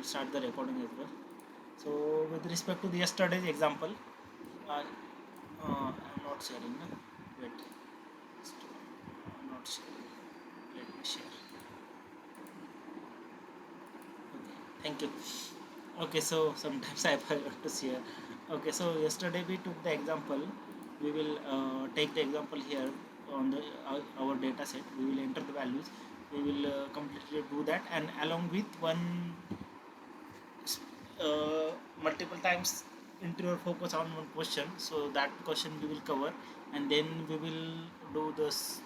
start the recording as well. So with respect to the yesterday's example, I'm not sharing. No? Wait, I'm not sharing. Let me share. Okay, thank you. Okay, so sometimes I forgot to share. Okay, so yesterday we took the example. We will take the example here on the our data set. We will enter the values. We will completely do that, and along with one uh, multiple times interior focus on one question. So that question we will cover, and then we will do this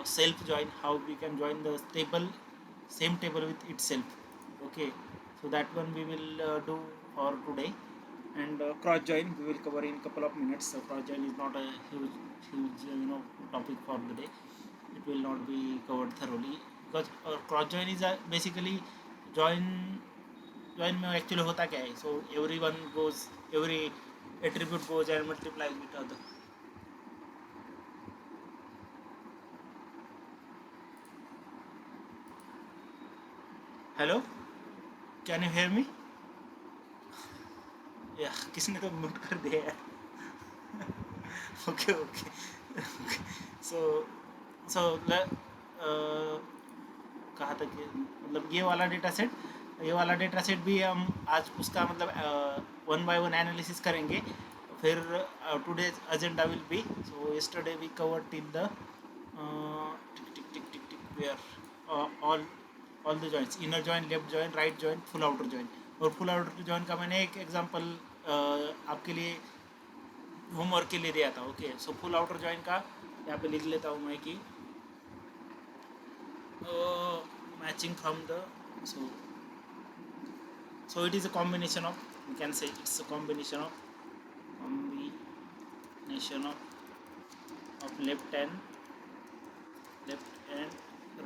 self join, how we can join the table, same table with itself. Okay, so that one we will do for today. And cross join we will cover in couple of minutes. So cross join is not a huge topic for the day. It will not be covered thoroughly because cross join is basically join join में actually होता क्या है. So every one goes, every attribute goes and multiply with other. Hello, can you hear me? या किसने तो mute कर दिया यार. Okay okay. सो सो कहा था कि मतलब ये वाला डेटा सेट भी हम आज उसका मतलब वन बाय वन एनालिसिस करेंगे. फिर today's agenda will be, so yesterday we cover till the tick tick tick tick tick where all the joints, inner joint, left joint, right joint, full outer joint. और full outer joint का मैंने एक example आपके लिए homework के लिए दिया था. Okay, so full outer joint का यहाँ पे लिख लेता हूँ मैं कि matching from the, so it is a combination of, we can say it's a combination of left and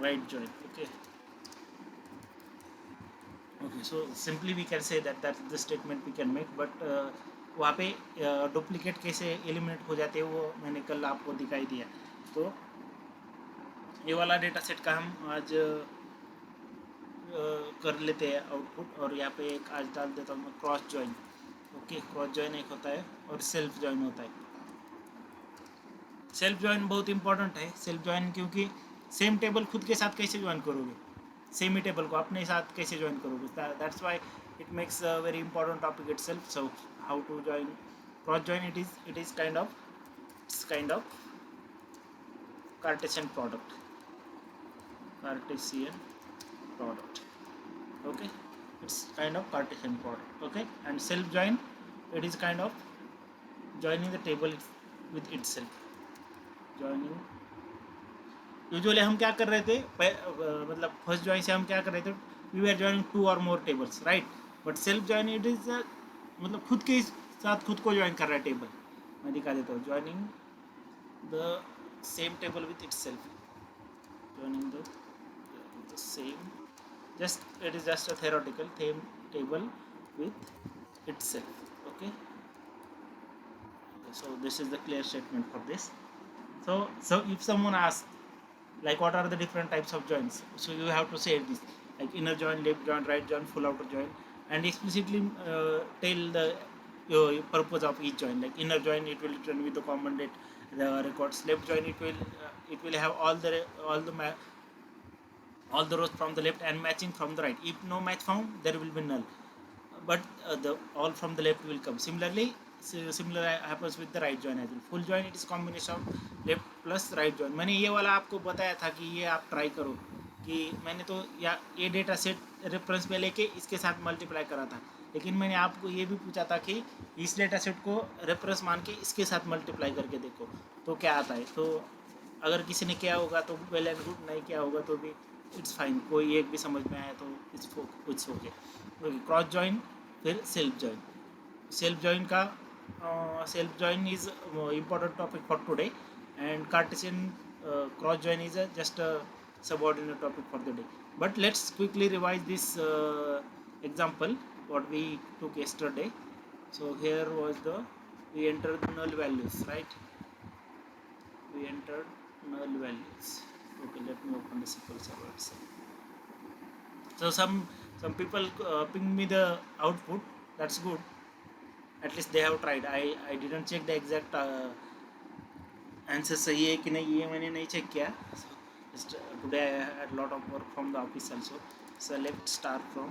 right joint. Okay, so simply we can say that that's the statement we can make. But वहाँ पे duplicate कैसे eliminate हो जाते हैं वो मैंने कल आपको दिखाई दिया. तो ये वाला डेटा सेट का हम आज कर लेते हैं आउटपुट. और यहाँ पे एक आज डाल देता हूँ मैं cross join. Okay, cross join एक होता है और सेल्फ जॉइन होता है. सेल्फ जॉइन बहुत इंपॉर्टेंट है. सेल्फ जॉइन क्योंकि सेम टेबल खुद के साथ कैसे ज्वाइन करोगे, सेम ही टेबल को अपने साथ कैसे ज्वाइन करोगे. That's why it makes a very important topic itself. So how to join cross join, it is kind of Cartesian product. Okay, it's kind of Cartesian product. Okay, and self join, it is kind of joining the table with itself. Joining, usually हम क्या कर रहे थे, मतलब first join से हम क्या कर रहे थे, वी आर जॉइनिंग टू और more tables, right. But self join it is मतलब खुद के साथ खुद को ज्वाइन कर रहा है टेबल. मैं दिखा देता हूँ. Joining the same table with it self, joining the same, just it is just a theoretical table with itself. Okay, so this is the clear statement for this. So if someone asks like what are the different types of joints, so you have to say this like inner joint, left joint, right joint, full outer joint, and explicitly tell the purpose of each joint. Like inner joint, it will return with the common date the records. Left joint, it will have all the rows from the left and matching from the right. If no match found, there will be null. But the all from the left will come. Similar happens with the right join as well. Full join, it is combination of left plus right join. मैंने ये वाला आपको बताया था कि ये आप try करो. कि मैंने तो ये डेटा सेट रेफरेंस में लेके इसके साथ मल्टीप्लाई करा था. लेकिन मैंने आपको ये भी पूछा था कि इस डेटा सेट को रेफरेंस मान के इसके साथ मल्टीप्लाई करके देखो तो क्या आता है. तो अगर किसी ने किया होगा तो वेल एंड गुड, नहीं किया होगा तो भी इट्स फाइन. कोई एक भी समझ में आया तो इट्स ओके. क्रॉस जॉइन, फिर self join. Self join is important topic for today, and Cartesian cross join is just a subordinate topic for the day. But let's quickly revise this example what we took yesterday. So here was we entered the null values, right? We entered null values. Okay, let me open the SQL Server itself. So Some people ping me the output. That's good. At least they have tried. I didn't check the exact answer सही है कि नहीं, ये मैंने नहीं check किया. Today I had a lot of work from the office also. Select star from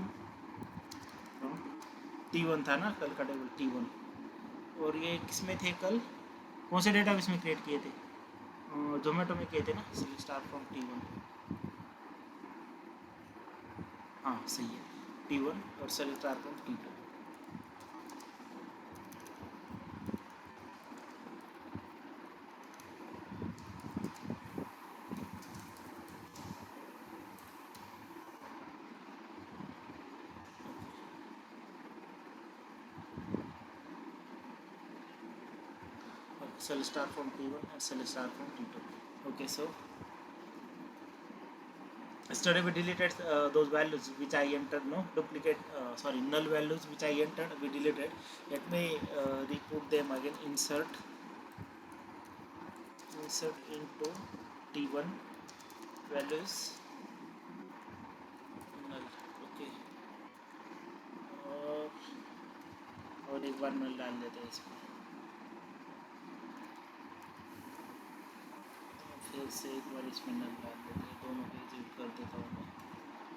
T1 था ना कल का टेबल T1. और ये किसमें थे कल, कौन से डेटा इसमें क्रिएट किए थे, जोमेटो में किए थे ना. Select star from T1. हाँ सही है, T1 और select star from T2. Select star from T1 and select star from T2. Okay, so yesterday we deleted those values which I entered, no duplicate, null values which I entered, we deleted. Let me re-put them again. Insert into T1 values null. Okay, और एक बार null डाल देते हैं इसमें. फिर से एक बार इसमें नल डाल देते हैं. दोनों को एग्जीक्यूट कर देता हूँ मैं.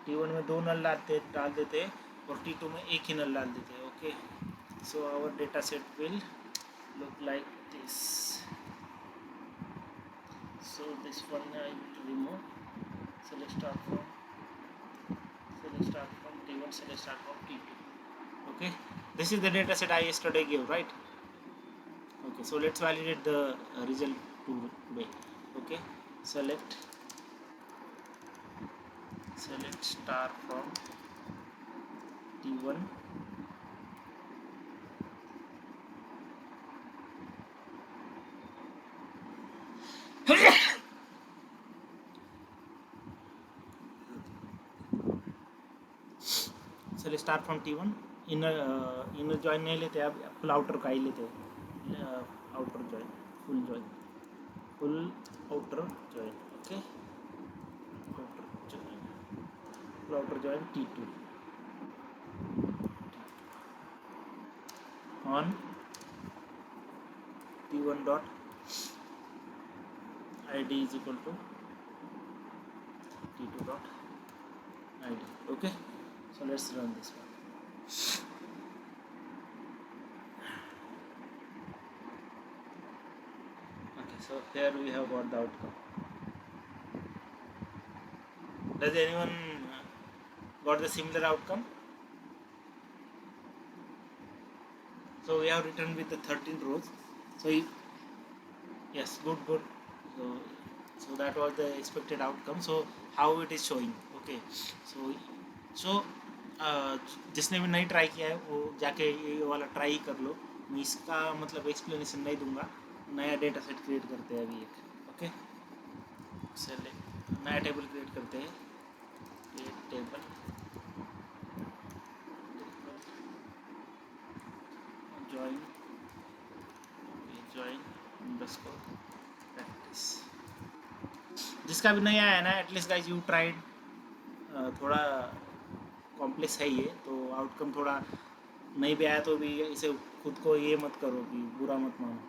T1 में 2 नल डाल देते हैं और T2 में एक ही नल डाल देते हैं. Okay, so our data set will look like this. So this one I will remove. Select star from T1, select star from T2. Okay, this is the data set I yesterday gave, right? Okay, so let's validate the result today. Okay, select star from T1 select star from T1. inner join नहीं लेते, अब full outer का ही लेते हैं. outer join, full outer join. Okay, full outer join T2 on T1 dot id is equal to T2 dot id. Okay, so let's run this one. Okay, so here we have got the outcome. Does anyone got the similar outcome? So we have written with the 13 rows. So yes, good. So that was the expected outcome. So how it is showing? Okay, so जिसने भी नहीं try किया है वो जाके ये वाला try कर लो. मैं इसका मतलब एक्सप्लेनेशन नहीं दूंगा. नया डेटा सेट क्रिएट करते हैं अभी एक. ओके, सेलेक्ट नया टेबल क्रिएट करते हैं. ये टेबल join underscore practice. जिसका भी नहीं आया ना, एटलीस्ट गाइज यू ट्राइड. थोड़ा कॉम्प्लेक्स है ये, तो आउटकम थोड़ा नहीं भी आया तो भी इसे खुद को ये मत करो कि बुरा मत मानो.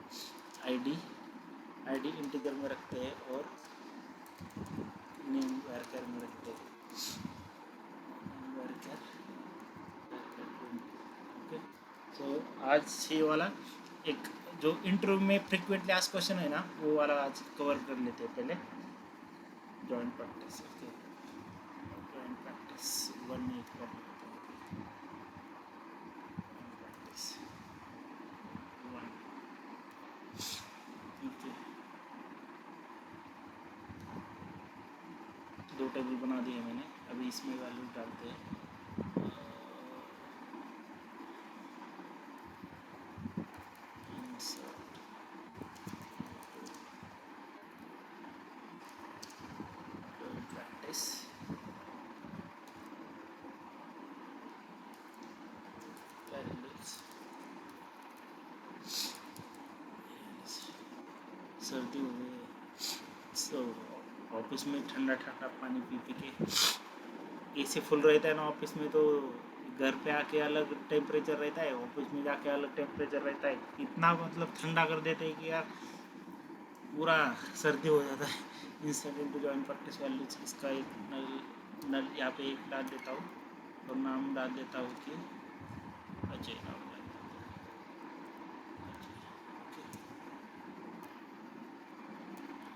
आईडी इंटीजर में रखते हैं और नेम वर्कर में रखते हैं. ओके, सो आज ये वाला एक जो इंटरव्यू में फ्रिक्वेंटली आस्क्ड क्वेश्चन है ना, वो वाला आज कवर कर लेते हैं पहले. Joint practice. Okay, joint practice 1 minute कर लेते हैं. प्रैक्टिस 1. ओके, 2 टेबल बना दिए मैंने. अभी इसमें वैल्यू डालते हैं. सर्दी हो गई, सो ऑफिस में ठंडा पानी पी के एसी फुल रहता है ना ऑफिस में, तो घर पे आके अलग टेम्परेचर रहता है, ऑफिस में जाके अलग टेम्परेचर रहता है, इतना मतलब ठंडा कर देते हैं कि यार पूरा सर्दी हो जाता है। Instant to join practice values, इसका एक नल यहाँ पे एक डाल देता हूँ और नाम डाल देता हूँ कि अजय नाम डाल देता हूँ।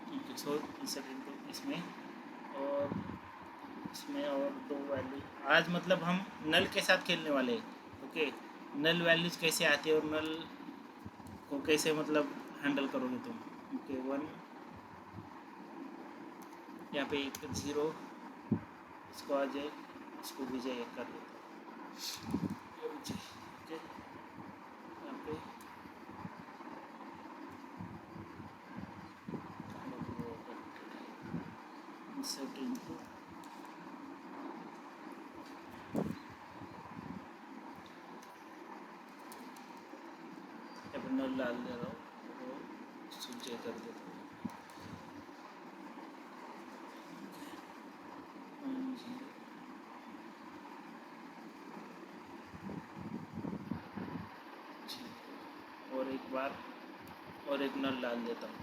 ठीक है, सो इंस्टेंट टू इसमें और इसमें और दो वैल्यू आज मतलब हम नल के साथ खेलने वाले हैं। ओके, नल वैल्यूज कैसे आती है और नल को कैसे मतलब हैंडल करोगे तुम। ओके, वन यहाँ पे एक ज़ीरो, इसको आ जाए, इसको भी जाए कर देता हूँ। ओके, यहाँ पे इंसर्ट इनटू, यहाँ पे नल डाल दे रहा हूँ और स्विच कर देता हूँ। और एक बार और एक नल डाल देता हूँ,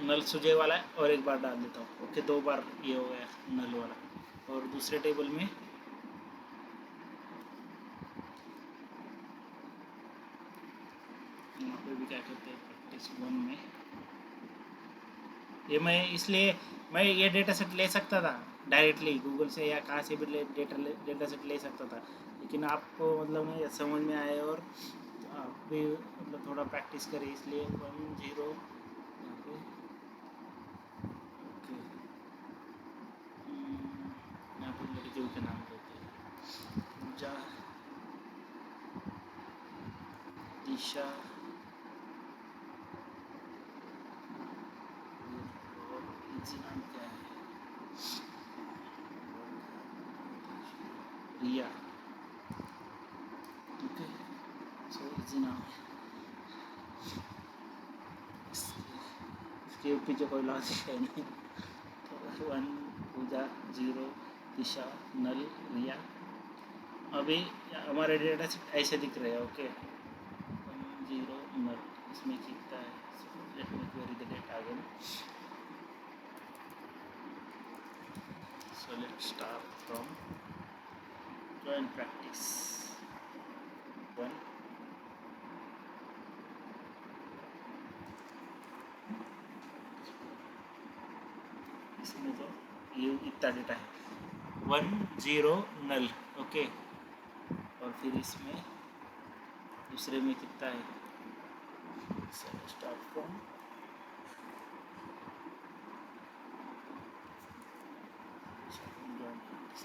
नल सुझे वाला है और एक बार डाल देता हूँ। ओके, दो बार ये हो गया नल वाला। और दूसरे टेबल में यहाँ पे भी क्या करते हैं प्रैक्टिस वन में, ये मैं इसलिए मैं ये डेटा सेट ले सकता था डायरेक्टली गूगल से या कहाँ से भी डेटा सेट ले सकता था, लेकिन आपको मतलब नहीं समझ में आए और आप भी मतलब थोड़ा प्रैक्टिस करें, इसलिए 1 0 यहाँ पे। ओके, यहाँ पे लड़कियों के नाम देते हैं, पूजा, दिशा और इनसे नाम क्या है, रिया। ओके, सो इजी नाम है, इसके पीछे कोई लॉजिक है नहीं। तो 1 पूजा, 0 दिशा, नल, रिया। अभी हमारे डेटा सेट ऐसे दिख रहे हैं। ओके, 1 0 नल, इसमें कितना है, let me query the data again. So let's start from join practice 1। इसमें तो ये इतना डेटा है 1 0 नल। ओके, और फिर इसमें दूसरे में कितना है, स्टार्ट फ्रॉम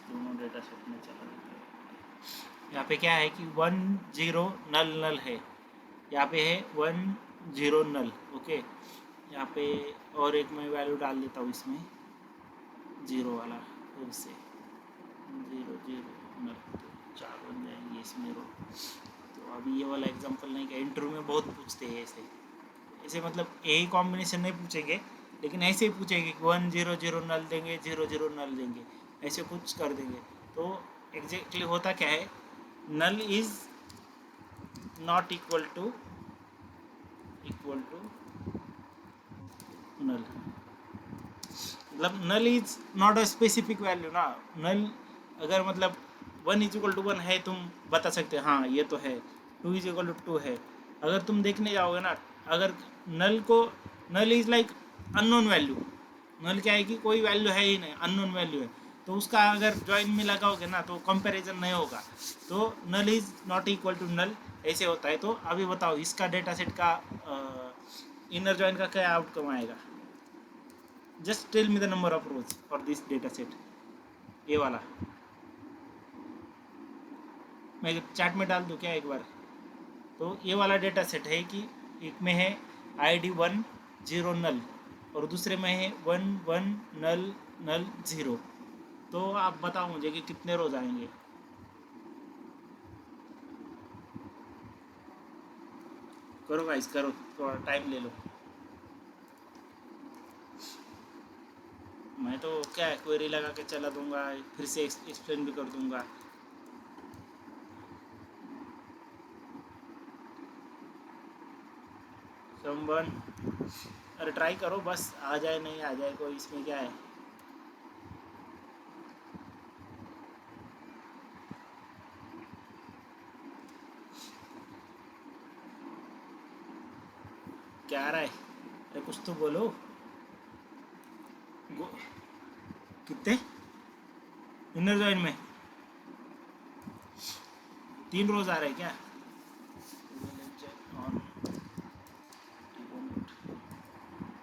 दोनों डेटा सेट में चला गया। यहाँ पे क्या है कि 1 0 नल नल है, यहाँ पे है 1 0 नल। ओके, यहाँ पे और एक मैं वैल्यू डाल देता हूँ इसमें 0 वाला, फिर से 0 0 नल, तो 4 बन जाएंगे इसमें रो। तो अभी ये वाला एग्जांपल नहीं, कि इंटरव्यू में बहुत पूछते हैं ऐसे ऐसे, मतलब यही कॉम्बिनेशन नहीं पूछेंगे, लेकिन ऐसे ही पूछेंगे कि 1 0 0 नल देंगे, 0 0 नल देंगे, ऐसे कुछ कर देंगे। तो एग्जैक्टली होता क्या है, null is not equal to null, मतलब null is not a specific value ना। नल अगर मतलब 1 इज इक्वल टू 1 है, तुम बता सकते हो हाँ ये तो है, 2 इज इक्वल टू 2 है। अगर तुम देखने जाओगे ना, अगर नल को, null is like unknown value, null क्या है कि कोई वैल्यू है ही नहीं, अननोन वैल्यू है, तो उसका अगर जॉइन में लगाओगे ना तो कंपैरिजन नहीं होगा। तो null is not equal to null ऐसे होता है। तो अभी बताओ इसका डेटा सेट का इनर जॉइन का क्या आउटकम आएगा। Just tell me the number of rows for this data set, ये वाला मैं चैट में डाल दूँ क्या एक बार। तो ये वाला डेटा सेट है कि एक में है ID 1 0 नल और दूसरे में है 1 1 नल नल 0। तो आप बताओ मुझे कि कितने रोज आएंगे। करो गाइस करो, थोड़ा टाइम ले लो। मैं तो क्या है, क्वेरी लगा के चला दूंगा, फिर से एक्सप्लेन भी कर दूंगा। समवन, अरे ट्राई करो, बस आ जाए नहीं आ जाए कोई, इसमें क्या है। क्या आ रहा है, अरे कुछ तो बोलो। कितने इनर जॉइन में 3 रोज आ रहे हैं क्या?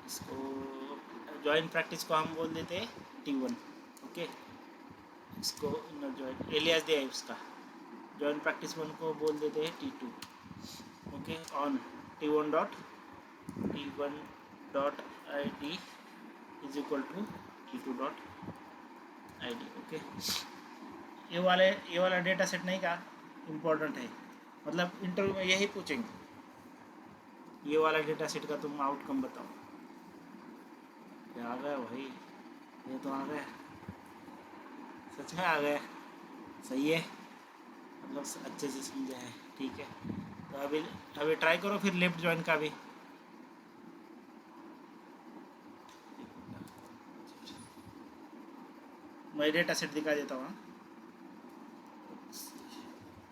इसको जॉइन प्रैक्टिस को हम बोल देते हैं T1। ओके, इसको इनर जॉइन एलियास दिया है उसका। जॉइन प्रैक्टिस 1 को बोल देते हैं T2। Okay, on T1 dot T1 dot ID is equal to T2 dot ID। Okay, ये वाला डेटा सेट नहीं का इम्पोर्टेंट है, मतलब इंटरव्यू में यही पूछेंगे, ये वाला डेटा सेट का तुम आउटकम बताओ। क्या आ गया भाई, ये तो आ गया, सच में आ गया, सही है, मतलब अच्छे से समझा है। ठीक है, तो अभी ट्राई करो फिर लेफ्ट जॉइन का भी। मैं डेटा सेट दिखा देता हूँ,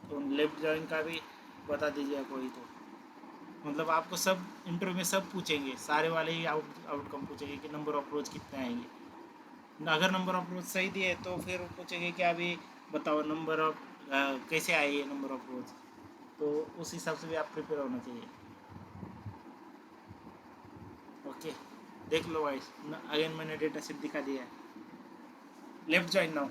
तो लेफ्ट जॉइन का भी बता दीजिए कोई तो, मतलब आपको सब इंटरव्यू में सब पूछेंगे, सारे वाले ही आउटकम पूछेंगे कि नंबर ऑफ रोज कितने आएंगे। अगर नंबर ऑफ रोज सही दिए तो फिर पूछेंगे कि अभी बताओ नंबर ऑफ कैसे आए ये नंबर ऑफ रोज, तो उस हिसाब से भी आप प्रिपेयर होना चाहिए। ओके, देख लो गाइस, अगेन मैंने डेटा सेट दिखा दिया है। Left join now.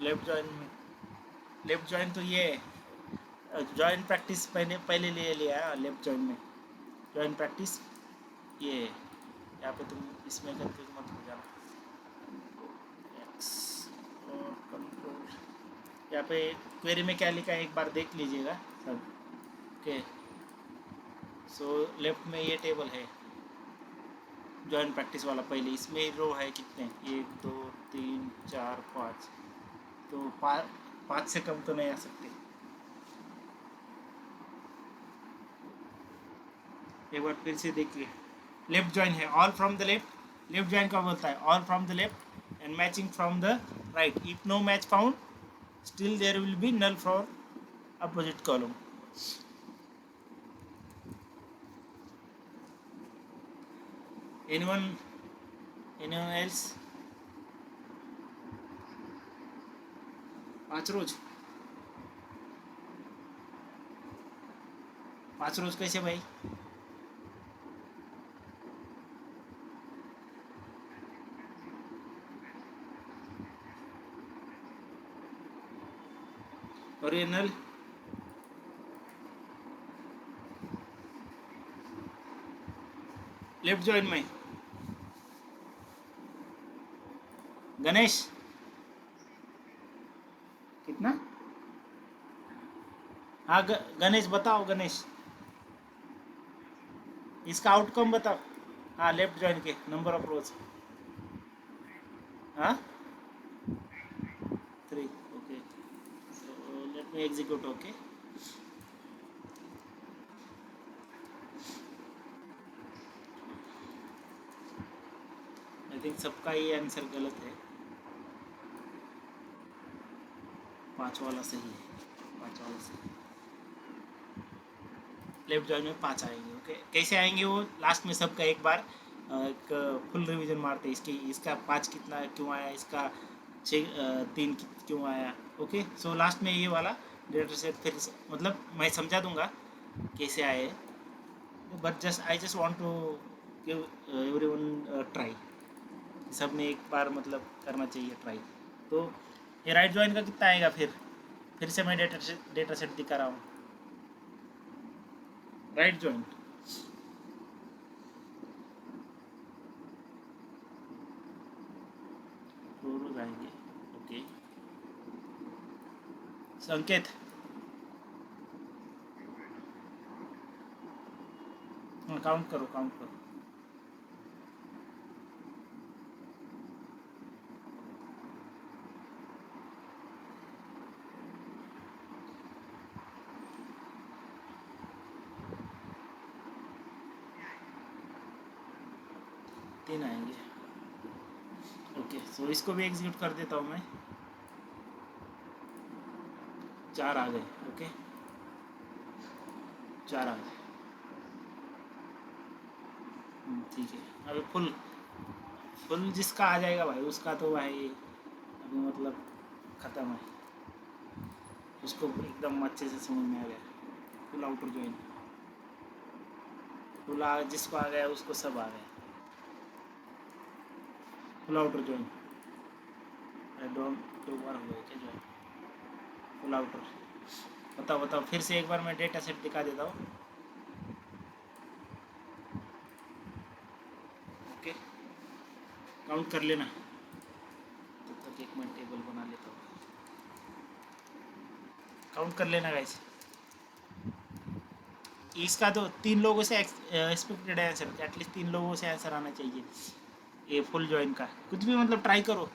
Left join में, लेफ्ट जॉइन तो ये जॉइन प्रैक्टिस पहले पहले ले लिया है लेफ्ट जॉइन में। जॉइन प्रैक्टिस ये यहाँ पे तुम इसमें कंफ्यूज मत हो जाना। एक्स और कंट्रोल, यहाँ पे क्वेरी में क्या लिखा है एक बार देख लीजिएगा सब। ओके, सो लेफ्ट में ये टेबल है जॉइन प्रैक्टिस वाला, पहले इसमें रो है कितने, 1 2 3 4 5, तो 5 से कम तो नहीं आ सकते। एक बार फिर से देखिए, लेफ्ट जॉइन है all from the left, left join का बोलता है all from the left and matching from the right, if no match found still there will be null for opposite column. anyone anyone else? 5 rows, 5 rows कैसे भाई? और ये नल left join में गणेश कितना? हाँ गणेश बताओ, गणेश इसका आउटकम बताओ। हाँ लेफ्ट जॉइन के नंबर ऑफ रोज, हाँ 3। Okay, so let me execute. Okay, I think सबका ये आंसर गलत है, 5 वाला सही है, 5 वाला सही। लेफ्ट जॉइन में 5 आएंगे। ओके, कैसे आएंगे वो लास्ट में सबका एक बार एक फुल रिवीजन मारते हैं, इसकी इसका 5 कितना क्यों आया, इसका 3 क्यों आया। ओके, सो लास्ट में ये वाला डेटा सेट फिर मतलब मैं समझा दूंगा कैसे आए, but just I just want to give everyone try, सब ने एक बार मतलब करना चाहिए ट्राई। तो ये राइट जॉइन का कितना आएगा, फिर से मैं डेटा सेट दिखा रहा हूँ। राइट जॉइन रोज आएंगे। ओके, संकेत काउंट करो, काउंट करो। तीन आएंगे। ओके, सो इसको भी एग्जीक्यूट कर देता हूँ मैं। 4 आ गए। ओके, 4 आ गए। ठीक है, अभी फुल फुल जिसका आ जाएगा भाई उसका तो भाई अभी मतलब ख़त्म है, उसको एकदम अच्छे से समझ में आ गया। फुल आउटर ज्वाइन, फुल जिसको आ गया उसको सब आ गया। Full outer join, I don't, 2 बार हो गया क्या ज्वाइन? फुल आउटर, बताओ बताओ फिर से एक बार मैं डेटा सेट दिखा देता हूँ। ओके, काउंट कर लेना, तब तक एक मैं टेबल बना लेता हूँ। काउंट कर लेना गाइस। इसका तो 3 लोगों से एक्सपेक्टेड आंसर, एटलीस्ट 3 लोगों से आंसर आना चाहिए ये फुल ज्वाइन का। कुछ भी मतलब ट्राई करो।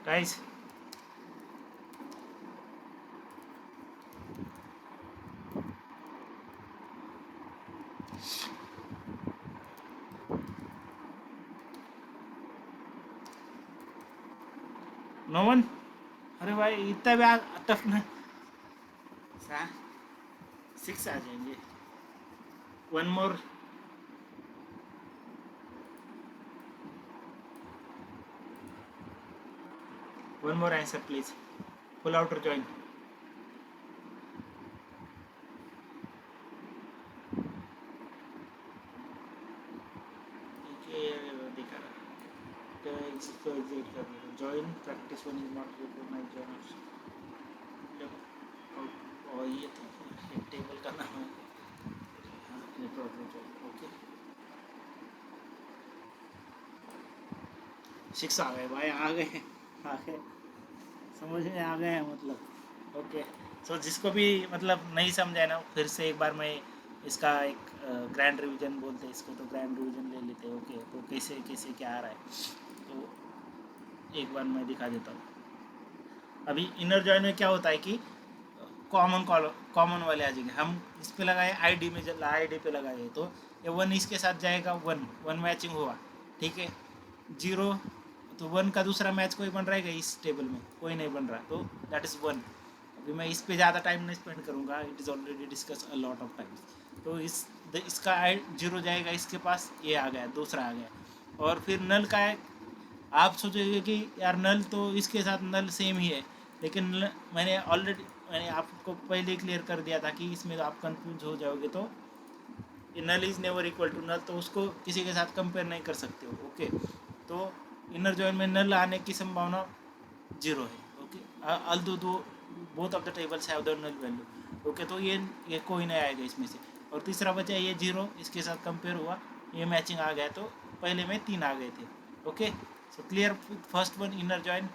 गाइस नो वन, अरे भाई इतना भी टफ ना। 6 आ जाएंगे। One more, one more answer please. Full outer join, दिखा रहा है join practice one is not recognised joiners. और ये तो टेबल का नाम है। ओके, 6 आ गए भाई, आ गए, आ गए, समझ में आ गए हैं मतलब। ओके, सो जिसको भी मतलब नहीं समझा ना, फिर से एक बार मैं इसका एक ग्रैंड रिवीजन बोलते हैं इसको, तो ग्रैंड रिवीजन ले लेते हैं। ओके, तो कैसे कैसे क्या आ रहा है तो एक बार मैं दिखा देता हूँ। अभी इनर जॉइन में क्या होता है कि कॉमन कॉमन वाले आ जाएंगे। हम इस पे लगाए आईडी में, जब आईडी पे लगाए तो ये 1 इसके साथ जाएगा, 1 1 मैचिंग हुआ, ठीक है। 0 तो 1 का दूसरा मैच कोई बन रहा है इस टेबल में? कोई नहीं बन रहा, तो दैट इज़ 1। अभी मैं इस पे ज़्यादा टाइम नहीं स्पेंड करूँगा, it is already discuss a lot of times. तो इसका 0 जाएगा इसके पास, ये आ गया, दूसरा आ गया। और फिर नल का है, आप सोचोगे कि यार नल तो इसके साथ नल सेम ही है, लेकिन मैंने आपको पहले क्लियर कर दिया था कि इसमें तो आप कंफ्यूज हो जाओगे। तो ये null is never equal to null, तो उसको किसी के साथ कंपेयर नहीं कर सकते हो। ओके, तो इनर जॉइन में नल आने की संभावना 0 है। Okay, although both of the tables have the null value. Okay, तो ये कोई नहीं आएगा इसमें से। और तीसरा बचा ये 0, इसके साथ कंपेयर हुआ, ये मैचिंग आ गया, तो पहले में 3 आ गए थे। Okay, so clear first one inner join.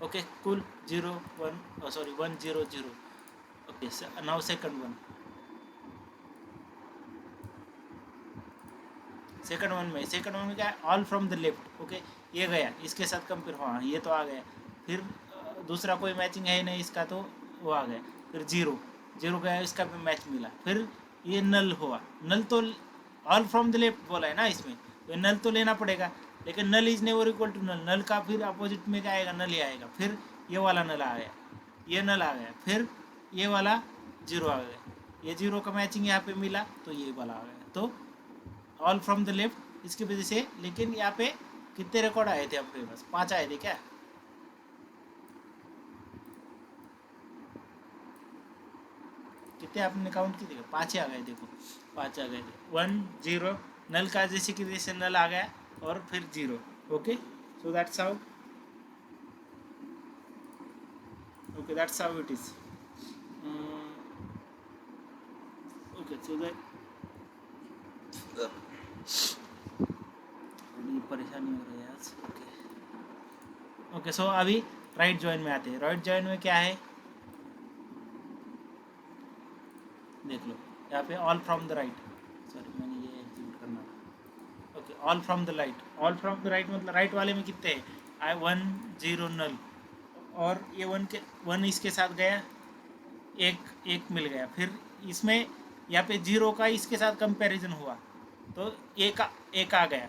Okay, कुल 0 1, sorry 1 0 0। Okay, now second one. Second one में क्या है? All from the left. Okay, ये गया, इसके साथ कंपेयर, हाँ ये तो आ गया। फिर दूसरा कोई मैचिंग है ही नहीं इसका, तो वो आ गया। फिर 0 0 गया, इसका भी मैच मिला। फिर ये नल हुआ, नल तो ऑल फ्रॉम द लेफ्ट बोला है ना इसमें, तो नल तो लेना पड़ेगा। लेकिन null is never equal to null, null का फिर अपोजिट में क्या आएगा? नल ही आएगा। फिर ये वाला नल आ गया, ये नल आ गया, फिर ये वाला 0 आ गया, ये 0 का मैचिंग यहाँ पे मिला, तो ये वाला आ गया। तो ऑल फ्रॉम द लेफ्ट इसकी वजह से। लेकिन यहाँ पे कितने रिकॉर्ड आए थे अपने पास? 5 आए थे क्या? कितने आपने काउंट किए थे? 5 ही आ गए, देखो 5 आ गए थे। 1 0 नल का जैसे कि जैसे नल आ गया, और फिर 0। Okay, so that's how. Okay, that's how it is. Okay, so that थोड़ी परेशानी हो रही है आज. ओके, सो अभी राइट जॉइन में आते हैं. राइट जॉइन में क्या है देख लो यहाँ पे, all from the right. Sorry, मैंने ये एग्जीक्यूट करना था. Okay, all from the right. All from the right मतलब राइट वाले में कितने हैं? आई 1 0 नल, और ये वन इसके साथ गया, एक एक मिल गया. फिर इसमें यहाँ पे जीरो का इसके साथ कंपैरिजन हुआ तो एक आ गया.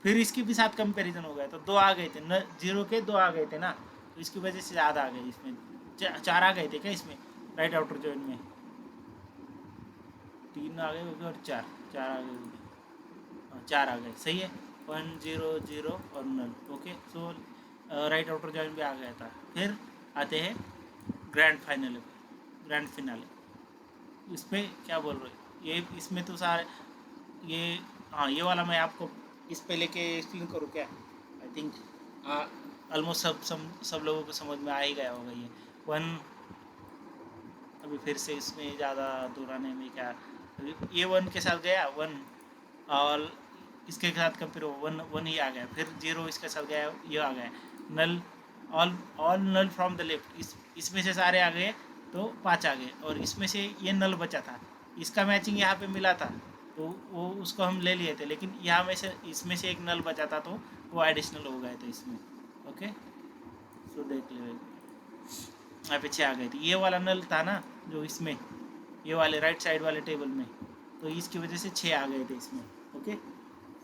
फिर इसके भी साथ कंपैरिजन हो गया तो दो आ गए थे न, जीरो के दो आ गए थे ना, तो इसकी वजह से ज़्यादा आ गए. इसमें चार आ गए थे क्या इसमें राइट आउटर जॉइन में? तीन आ गए होंगे और चार चार आ गए होंगे. हाँ, चार आ गए, सही है. 1 0 0 और नल. ओके, सो राइट आउटर जॉइन भी आ गया था. फिर आते हैं ग्रैंड फाइनल, ग्रैंड फिनाले. इसमें क्या बोल रहे हो ये, इसमें तो सारे ये, हाँ ये वाला मैं आपको इस पे लेके एक्सप्लेन करूँ क्या? आई थिंक ऑलमोस्ट सब लोगों को समझ में आ ही गया होगा ये वन. अभी फिर से इसमें ज़्यादा दोहराने में क्या, ये वन के साथ गया वन, और इसके साथ कंपेयर वन वन ही आ गया. फिर जीरो इसके साथ गया, ये आ गया null. All all null from the left, इसमें से सारे आ गए तो पाँच आ गए, और इसमें से ये नल बचा था, इसका मैचिंग यहाँ पे मिला था तो वो उसको हम ले लिए थे. लेकिन यहाँ में से इसमें से एक नल बचा था तो वो एडिशनल हो गए थे इसमें. ओके, सो देख लो यहाँ पे छः आ गए थे. ये वाला नल था ना जो इसमें, ये वाले राइट साइड वाले टेबल में, तो इसकी वजह से छः आ गए थे इसमें. ओके,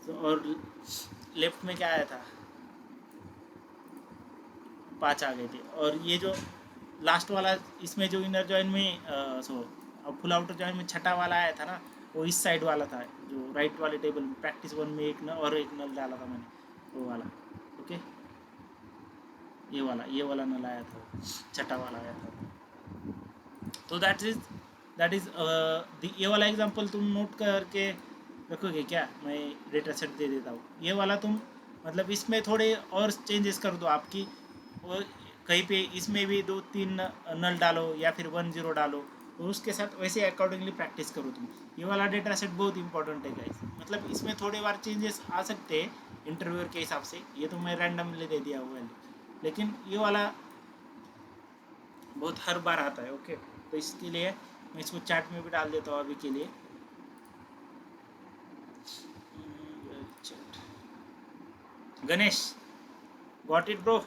तो और लेफ्ट में क्या आया था? पाँच आ गए थे. और ये जो लास्ट वाला इसमें जो इनर जॉइन में अब फुल आउटर जॉइन में छठा वाला आया था ना, वो इस साइड वाला था जो राइट वाले टेबल में प्रैक्टिस वन में एक नल और एक नल डाला था मैंने, वो वाला. ओके, ये वाला नल आया था, छठा वाला आया था. तो दैट इज़ ये वाला एग्जांपल तुम नोट करके रखोगे क्या? मैं डेटा सेट दे देता हूँ. ये वाला तुम मतलब इसमें थोड़े और चेंजेस कर दो आपकी, और कहीं पे इसमें भी दो तीन नल डालो या फिर 1 0 डालो, तो उसके साथ वैसे अकॉर्डिंगली प्रैक्टिस करो तुम. ये वाला डेटा सेट बहुत इंपॉर्टेंट है गाइस. मतलब इसमें थोड़े बार चेंजेस आ सकते हैं इंटरव्यूअर के हिसाब से, ये तो मैं रैंडमली दे दिया हुआ है, लेकिन ये वाला बहुत हर बार आता है. ओके, तो इसके लिए मैं इसको चैट में भी डाल देता हूँ अभी के लिए. Ganesh, got it bro?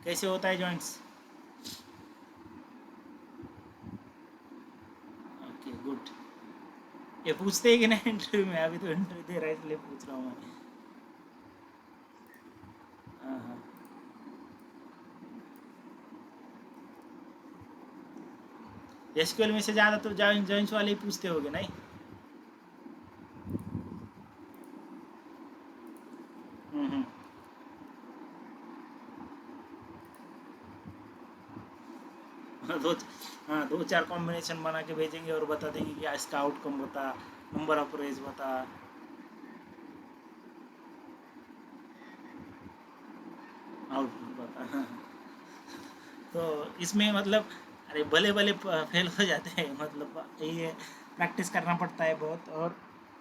कैसे होता है जॉइंट्स? Okay, good. ये पूछते हैं कि नहीं इंटरव्यू में? अभी तो इंटरव्यू दे रहा है इसलिए पूछ रहा हूँ मैं. हाँ हाँ, एसक्यूएल में से ज़्यादा तो जॉइंट्स वाले ही पूछते होगे नहीं? हम्म. दो हाँ, दो चार कॉम्बिनेशन बना के भेजेंगे और बता देंगे कि इसका आउटकम बता, नंबर ऑफ रेज बता. आउटपुट बता. हाँ. तो इसमें मतलब अरे भले भले फेल हो जाते हैं, मतलब ये प्रैक्टिस करना पड़ता है बहुत. और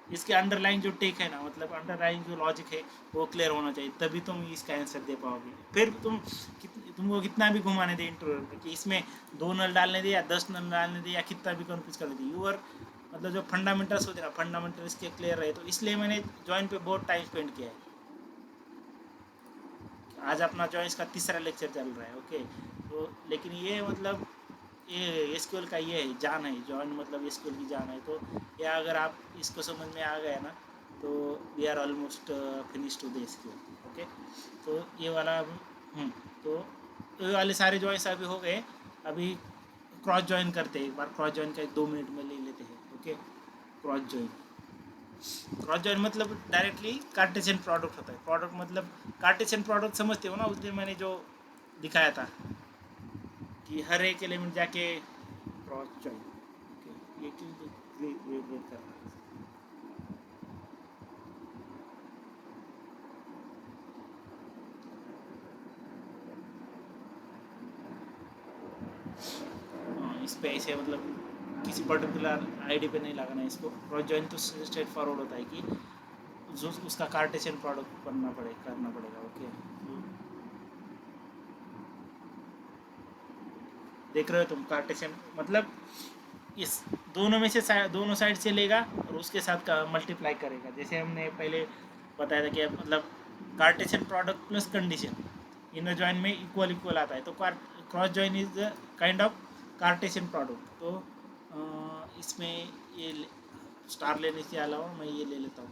इसके अंडरलाइन जो टेक है ना, मतलब अंडरलाइन जो लॉजिक है वो क्लियर होना चाहिए, तभी तुम इसका आंसर दे पाओगे. फिर तुमको कितना भी घुमाने दे इंटरव्यू में कि इसमें दो नल डालने दे या 10 नल डालने दे या कितना भी कन्फ्यूज करने दे, यूर मतलब जो फंडामेंटल्स होते हैं ना, फंडामेंटल इसके क्लियर रहे. तो इसलिए मैंने जॉइन पे बहुत टाइम स्पेंड किया है. आज अपना जॉइंस का तीसरा लेक्चर चल रहा है. ओके, तो लेकिन ये मतलब ये एसक्यूएल का ये है जान है, जॉइन मतलब एसक्यूएल की जान है. तो या अगर आप इसको समझ में आ गया ना, तो we are almost finish to the SQL. Okay, तो ये वाला तो ये वाले सारे जॉइंस अभी हो गए. अभी क्रॉस जॉइन करते हैं एक बार. क्रॉस जॉइन का 2 मिनट में ले लेते हैं. ओके, क्रॉस जॉइन मतलब डायरेक्टली कार्टेशियन प्रोडक्ट होता है. प्रोडक्ट मतलब कार्टेशियन प्रोडक्ट समझते हो ना, उस दिन मैंने जो दिखाया था कि हर एक एलिमेंट जाके क्रॉस जॉइन. ओके, ये क्यों वेट कर रहा है? पे ऐसे मतलब किसी पर्टिकुलर आईडी पे नहीं लगाना है इसको। क्रॉस जॉइन तो स्ट्रेट फॉरवर्ड होता है कि जो उसका कार्टेशियन प्रोडक्ट करना पड़ेगा। ओके, देख रहे हो तुम, कार्टेशियन मतलब इस दोनों में से दोनों साइड से लेगा और उसके साथ का मल्टीप्लाई करेगा। जैसे हमने पहले बताया था कि मतलब Cartesian product plus condition inner join में इक्वल इक्वल आता है, तो cross join is kind of Cartesian product. तो इसमें ये स्टार लेने के अलावा मैं ये ले लेता हूँ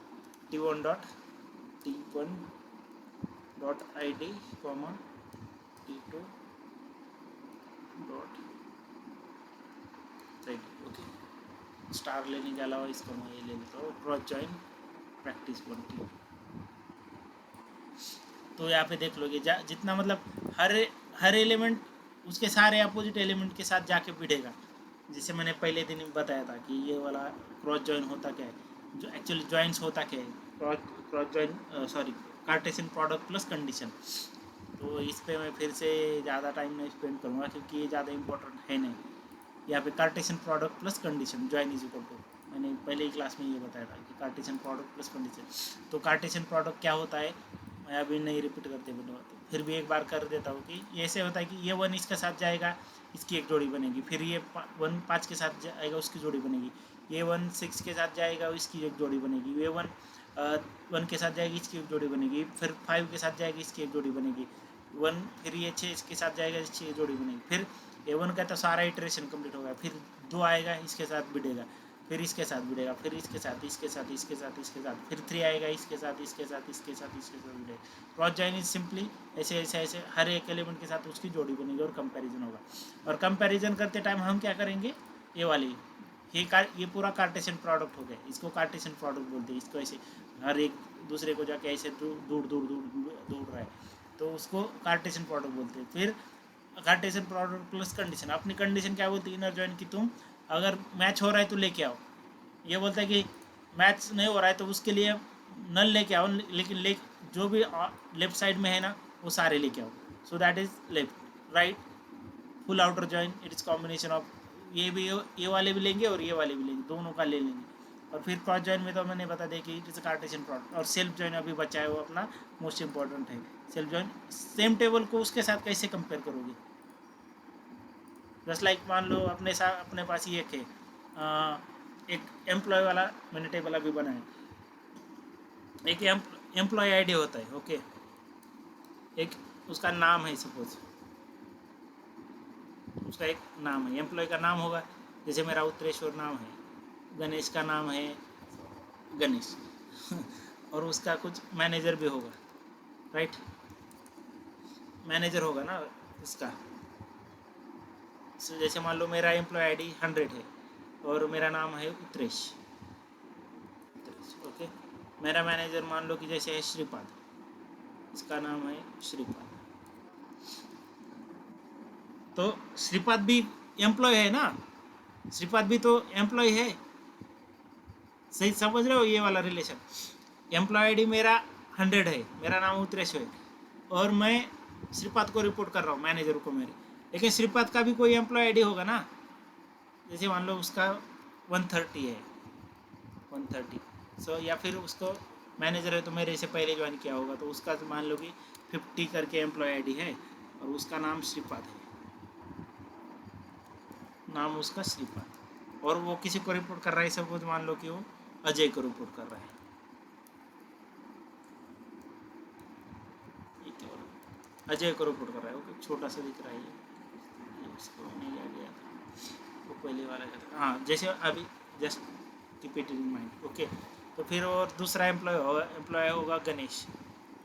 T1 dot ID comma T2 dot ID। Okay, star लेने के अलावा इसको मैं ये ले लेता हूँ क्रॉस जॉइन प्रैक्टिस 1। तो यहाँ पे देख लोगे जितना मतलब हर एलिमेंट उसके सारे अपोजिट एलिमेंट के साथ जाके भिड़ेगा। जैसे मैंने पहले दिन बताया था कि ये वाला क्रॉस जॉइन होता क्या है, जो एक्चुअली जॉइंट्स होता क्या है, cross join sorry Cartesian product plus condition. तो इस पे मैं फिर से ज़्यादा टाइम नहीं स्पेंड करूँगा क्योंकि ये ज़्यादा इंपॉर्टेंट है नहीं। यहाँ पे Cartesian product plus condition join is equal to, मैंने पहले ही क्लास में ये बताया था कि कार्टेशियन प्रोडक्ट प्लस कंडीशन। तो कार्टेशियन प्रोडक्ट क्या होता है, मैं अभी नहीं रिपीट करते बने बात, फिर भी एक बार कर देता हूँ कि ये ऐसे होता है कि ये 1 इसके साथ जाएगा, इसकी एक जोड़ी बनेगी। फिर ये 1 5 के साथ जाएगा, उसकी जोड़ी बनेगी। ये 1 6 के साथ जाएगा, इसकी एक जोड़ी बनेगी। ये 1 के साथ जाएगी, इसकी एक जोड़ी बनेगी। फिर 5 के साथ जाएगी, इसकी एक जोड़ी बनेगी। 1 फिर ये 6 इसके साथ जाएगा, इसकी एक जोड़ी बनेगी। फिर A1 का तो सारा इटरेशन कंप्लीट होगा। फिर 2 आएगा, इसके साथ भिड़ेगा, फिर इसके साथ भिड़ेगा, फिर इसके साथ फिर 3 आएगा, इसके साथ भिड़ेगा। क्रॉस जॉइन इज सिंपली ऐसे हर एक एलिमेंट के साथ उसकी जोड़ी बनेगी और कंपैरिजन होगा। और कंपैरिजन करते टाइम हम क्या करेंगे, ये पूरा कार्टेशियन प्रोडक्ट हो गया, इसको कार्टेशियन प्रोडक्ट बोलते हैं। इसको ऐसे हर एक दूसरे को जाके ऐसे दूर रहा है तो उसको कार्टेशियन प्रोडक्ट बोलते हैं। फिर कार्टेशियन प्रोडक्ट प्लस कंडीशन, अपनी कंडीशन क्या बोलती है इनर जॉइन की, तुम अगर मैच हो रहा है तो लेके आओ। ये बोलता है कि मैच नहीं हो रहा है तो उसके लिए नल लेके आओ, लेकिन जो भी लेफ्ट साइड में है ना वो सारे लेके आओ। So that is left right full outer join, it is combination of ये वाले भी लेंगे और ये वाले भी लेंगे, दोनों का ले लेंगे। और फिर क्रॉस जॉइन में तो मैंने बता दिया कि इट इज कार्टेशियन प्रोडक्ट। और सेल्फ जॉइन अभी बचा है, वो अपना मोस्ट इंपॉर्टेंट है। सेल्फ जॉइन सेम टेबल को उसके साथ कैसे कंपेयर करोगे, जस्ट लाइक मान लो अपने पास ही एक है एक एम्प्लॉय वाला मैंने टेबल अभी बनाया। एक एम्प्लॉय आईडी होता है, ओके, एक उसका नाम है, सपोज उसका एक नाम है, एम्प्लॉय का नाम होगा। जैसे मेरा उत्तरेश्वर नाम है, गणेश का नाम है गणेश और उसका कुछ मैनेजर भी होगा, राइट, मैनेजर होगा ना उसका। जैसे मान लो मेरा एम्प्लॉय आईडी 100 है और मेरा नाम है उत्तरेश, ओके। मेरा मैनेजर मान लो कि जैसे है श्रीपाद, इसका नाम है श्रीपाद। तो श्रीपाद भी एम्प्लॉय है ना, श्रीपाद भी तो एम्प्लॉय है, सही समझ रहे हो ये वाला रिलेशन। एम्प्लॉय आईडी मेरा 100 है, मेरा नाम उत्तरेश है और मैं श्रीपाद को रिपोर्ट कर रहा हूँ, मैनेजर को मेरे। लेकिन श्रीपाद का भी कोई एम्प्लॉय आईडी होगा ना, जैसे मान लो उसका 130 है, 130। सो या फिर उसको मैनेजर है तो मेरे से पहले ज्वाइन किया होगा, तो उसका तो मान लो कि 50 करके एम्प्लॉय आईडी है और उसका नाम श्रीपाद है, नाम उसका श्रीपाद, और वो किसी को रिपोर्ट कर रहा है, सपोज मान लो कि वो अजय को रिपोर्ट कर रहा है। अजय को रिपोर्ट कर रहा है, ओके, छोटा सा दिख रहा है ये उसको नहीं आ गया था वो पहले वाला था। हाँ, जैसे अभी just keep it in mind, okay. तो फिर और दूसरा एम्प्लॉय होगा गणेश,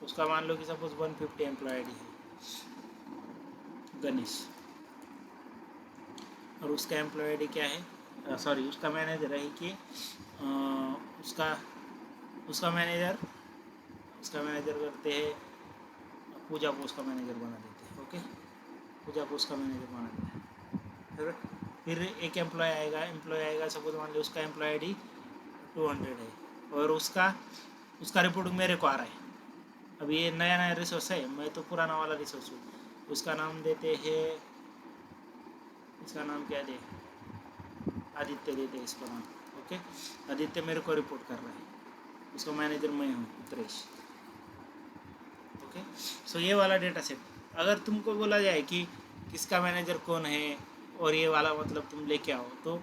उसका मान लो कि सपोज 150 एम्प्लॉय आईडी है गणेश, और उसका एम्प्लॉय आईडी क्या है, सॉरी उसका मैनेजर है कि उसका मैनेजर करते हैं पूजा को, उसका मैनेजर बना देते हैं, ओके, पूजा को उसका मैनेजर बना देते हैं। फिर एक एम्प्लॉय आएगा सपोज मान लो उसका एम्प्लॉय आईडी 200 है और उसका रिपोर्टिंग मेरे को आ रहा है। अब ये नया रिसोर्स है, मैं तो पुराना वाला रिसोर्स हूँ। उसका नाम देते हैं, इसका नाम क्या दे, आदित्य देते हैं इसको नाम। ओके, आदित्य मेरे को रिपोर्ट कर रहा है, उसका मैनेजर मैं हूँ उत्तरेश। ओके, सो ये वाला डेटा सेट, अगर तुमको बोला जाए कि किसका मैनेजर कौन है और ये वाला मतलब तुम लेके आओ, तो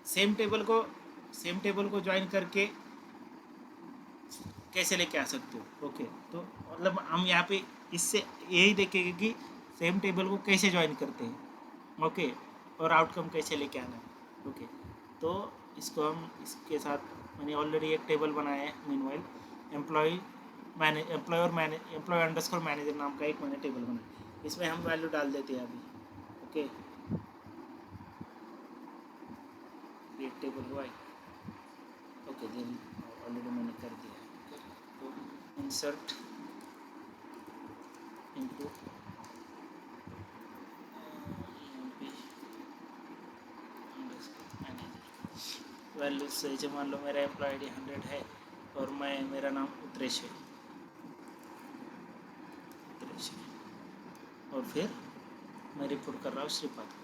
सेम टेबल को ज्वाइन करके कैसे लेके आ सकते हो। ओके, तो मतलब हम यहाँ पे इससे यही देखेंगे कि सेम टेबल को कैसे ज्वाइन करते हैं। ओके, और आउटकम कैसे लेके आना है। ओके, तो इसको हम इसके साथ मैंने ऑलरेडी एक टेबल बनाया है मीनवाइल, एम्प्लॉय अंडरस्कोर मैनेजर नाम का एक मैंने टेबल बनाया, इसमें हम वैल्यू डाल देते हैं अभी। ओके, क्रिएट टेबल हुआ है। ओके, देन ऑलरेडी मैंने कर दिया है। ओके, तो इंसर्ट इनटू वैल्यू से मान लो मेरा एम्प्लॉय आई डी 100 है और मेरा नाम उत्तरेश है, और फिर मैं रिपोर्ट कर रहा हूँ श्रीपाद को।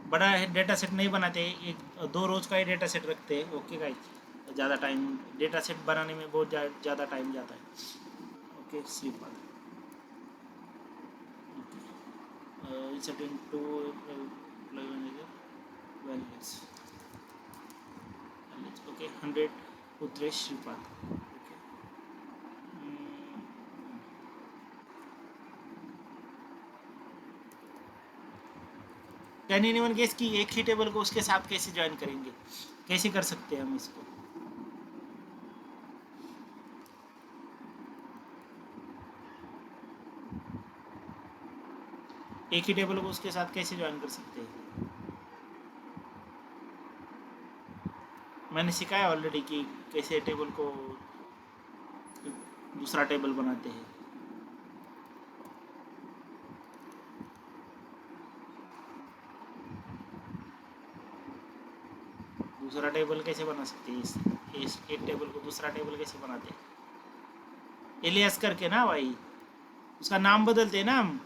बड़ा डेटा सेट नहीं बनाते, एक 2 रोज का ही डेटा सेट रखते हैं। ओके गाइस, ज़्यादा टाइम डेटा सेट बनाने में बहुत ज़्यादा टाइम जाता है। Okay, Shripad insert into employee manager values. Okay, 100 Utresh Shripad. Okay. Can anyone guess कि एक ही टेबल को उसके साथ कैसे ज्वाइन करेंगे, कैसे कर सकते हैं हम इसको। एक ही टेबल को उसके साथ कैसे ज्वाइन कर सकते हैं। मैंने सिखाया ऑलरेडी कि कैसे टेबल को दूसरा टेबल बनाते हैं। दूसरा टेबल कैसे बना सकते हैं, इस एक टेबल को दूसरा टेबल कैसे बनाते हैं, एलियास करके ना भाई, उसका नाम बदलते हैं ना हम।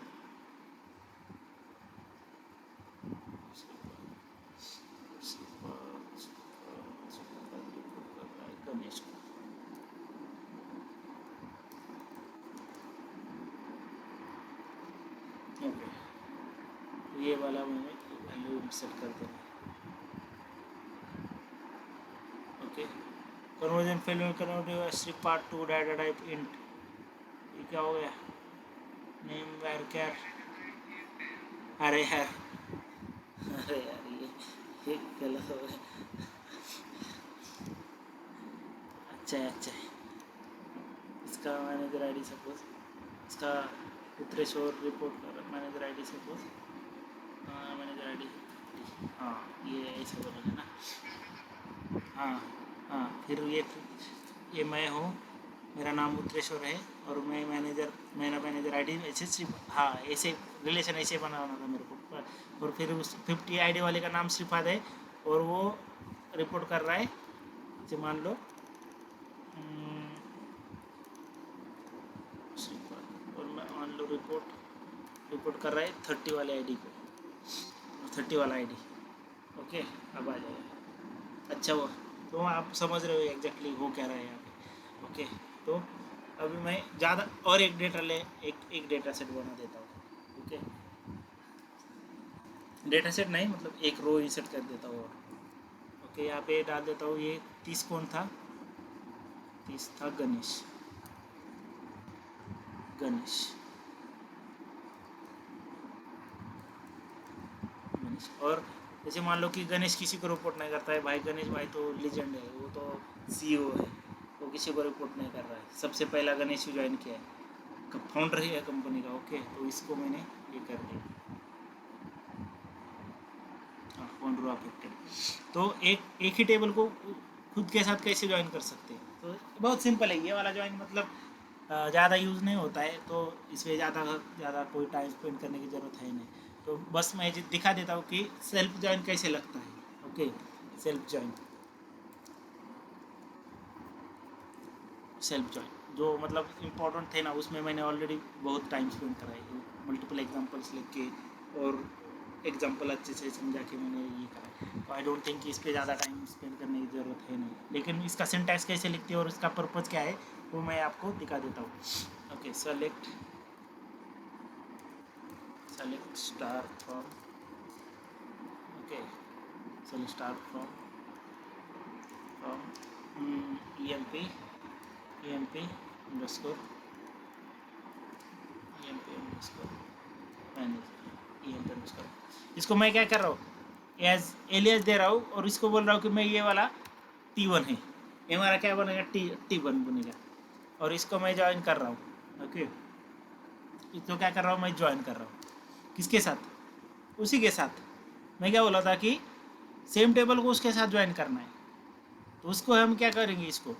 ओके, ये वाला मैंने वैल्यू सेट कर देना। Okay, conversion fail convert Shripad to data type int, ये क्या हो गया, नेम वेर कैर। अरे यार, अरे यार, ये गलत हो गया। अच्छा है, अच्छा है, इसका मैनेजर आईडी सपोज, इसका उत्तरेश और रिपोर्ट कर manager ID suppose, manager ID, हाँ ये ऐसे बोलेंगे ना। हाँ हाँ, फिर ये मैं हूँ, मेरा नाम उत्तरेश्वर है और मेरा मैनेजर आईडी ऐसे सिर्फ, हाँ ऐसे रिलेशन ऐसे बनाना था मेरे को। और फिर उस 50 आईडी वाले का नाम श्रीपाद है और वो रिपोर्ट कर रहा है, जैसे मान लो श्रीपाद, और मान लो रिपोर्ट कर रहा है 30 वाले आईडी को, 30 वाला आईडी। ओके, अब आ जाएगा। अच्छा, वो तो आप समझ रहे हो एग्जैक्टली वो क्या रहा है यहाँ पे। ओके, तो अभी मैं ज़्यादा और एक डेटा सेट बना देता हूँ। ओके, डेटा सेट नहीं मतलब एक रो इंसर्ट कर देता हूँ। ओके, यहाँ पे डाल देता हूँ, ये 30 कौन था, 30 था गणेश। और जैसे मान लो कि गणेश किसी को रिपोर्ट नहीं करता है, भाई गणेश भाई तो लीजेंड है, वो तो सीईओ है, वो किसी को रिपोर्ट नहीं कर रहा है, सबसे पहला गणेश ही ज्वाइन किया है, फाउंडर ही है कंपनी का। ओके, तो इसको मैंने ये कर दिया, फाउंडर अफेक्टेड। तो एक ही टेबल को खुद के साथ कैसे ज्वाइन कर सकते हैं, तो बहुत सिंपल है ये वाला ज्वाइन, मतलब ज़्यादा यूज़ नहीं होता है, तो इसमें ज़्यादा कोई टाइम स्पेंड करने की ज़रूरत है नहीं। तो बस मैं दिखा देता हूँ कि सेल्फ ज्वाइन कैसे लगता है। ओके, सेल्फ ज्वाइन जो मतलब इम्पोर्टेंट थे ना, उसमें मैंने ऑलरेडी बहुत टाइम स्पेंड करा है, मल्टीपल एग्जांपल्स लेके और एग्जांपल अच्छे से समझा के मैंने ये करा, तो आई डोंट थिंक कि इस पर ज़्यादा टाइम स्पेंड करने की ज़रूरत है नहीं, लेकिन इसका सिंटैक्स कैसे लिखते हैं और इसका पर्पज़ क्या है वो मैं आपको दिखा देता हूँ। Okay, select star from, okay select star from emp underscore manager, इसको मैं क्या कर रहा हूँ, एज एलियास दे रहा हूँ और इसको बोल रहा हूँ कि मैं ये वाला T1 है, ये हमारा क्या बनेगा T1 बनेगा, और इसको मैं ज्वाइन कर रहा हूँ। ओके, इसको क्या कर रहा हूँ, मैं ज्वाइन कर रहा हूँ किसके साथ, उसी के साथ। मैं क्या बोला था कि सेम टेबल को उसके साथ ज्वाइन करना है, तो उसको हम क्या करेंगे, इसको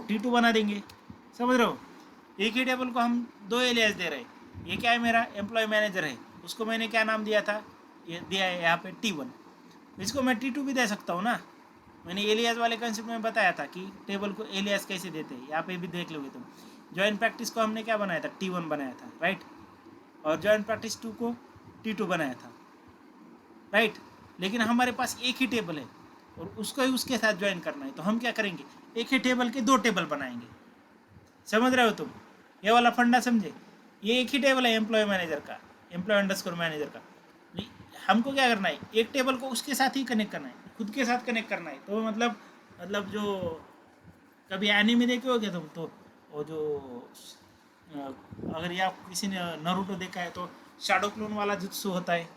T2 बना देंगे। समझ रहे हो, एक ही टेबल को हम दो एलियास दे रहे हैं। ये क्या है, मेरा एम्प्लॉय मैनेजर है, उसको मैंने क्या नाम दिया था, ये दिया है यहाँ पे T1, इसको मैं T2 भी दे सकता हूँ ना। मैंने एलियास वाले कंसेप्ट में बताया था कि टेबल को एलियास कैसे देते हैं, यहाँ पे भी देख लोगे तुम। जॉइन प्रैक्टिस को हमने क्या बनाया था, T1 बनाया था, राइट, और जॉइन प्रैक्टिस 2 को T2 बनाया था, राइट। लेकिन हमारे पास एक ही टेबल है और उसको ही उसके साथ ज्वाइन करना है, तो हम क्या करेंगे, एक ही टेबल के दो टेबल बनाएंगे। समझ रहे हो तुम, ये वाला फंडा समझे। ये एक ही टेबल है एम्प्लॉय मैनेजर का, एम्प्लॉय अंडरस्कोर मैनेजर का। हमको क्या करना है, एक टेबल को उसके साथ ही कनेक्ट करना है, खुद के साथ कनेक्ट करना है। तो मतलब जो कभी एनीमे देखे हो क्या तुम, तो वो जो अगर ये आप किसी ने नारुतो देखा है तो शैडो क्लोन वाला जुत्सु होता है,